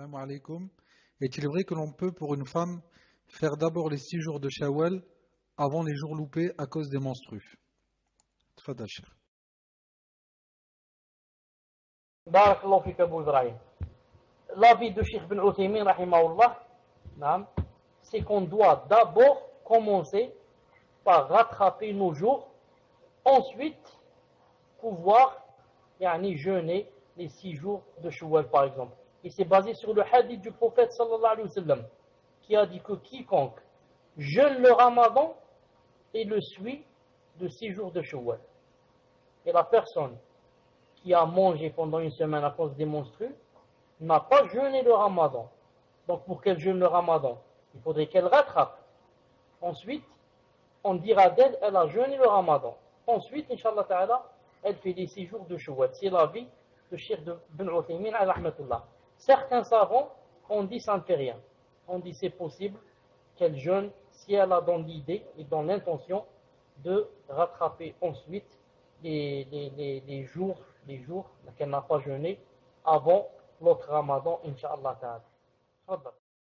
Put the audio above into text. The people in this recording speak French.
Salam alaikum. Est-il vrai que l'on peut, pour une femme, faire d'abord les 6 jours de Shawwal avant les jours loupés à cause des menstrues? Tfadal, Cheikh. Barakallahu fik Abou Ibrahim. L'avis de Cheikh Ben Uthaymin, rahimahullah, c'est qu'on doit d'abord commencer par rattraper nos jours, ensuite pouvoir jeûner les 6 jours de Shawwal par exemple. Et c'est basé sur le hadith du prophète sallallahu alayhi wa sallam qui a dit que quiconque jeûne le Ramadan et le suit de 6 jours de Shawwal. Et la personne qui a mangé pendant une semaine à cause des menstrues n'a pas jeûné le Ramadan. Donc pour qu'elle jeûne le Ramadan, il faudrait qu'elle rattrape. Ensuite, on dira d'elle, elle a jeûné le Ramadan. Ensuite, Inch'Allah Ta'ala, elle fait les 6 jours de Shawwal. C'est l'avis de Cheikh Ben Uthaymin al rahmatullah. Certains savants ont dit ça ne fait rien. On dit c'est possible qu'elle jeûne si elle a dans l'idée et dans l'intention de rattraper ensuite les jours qu'elle n'a pas jeûné avant l'autre Ramadan, Inch'Allah Ta'ala.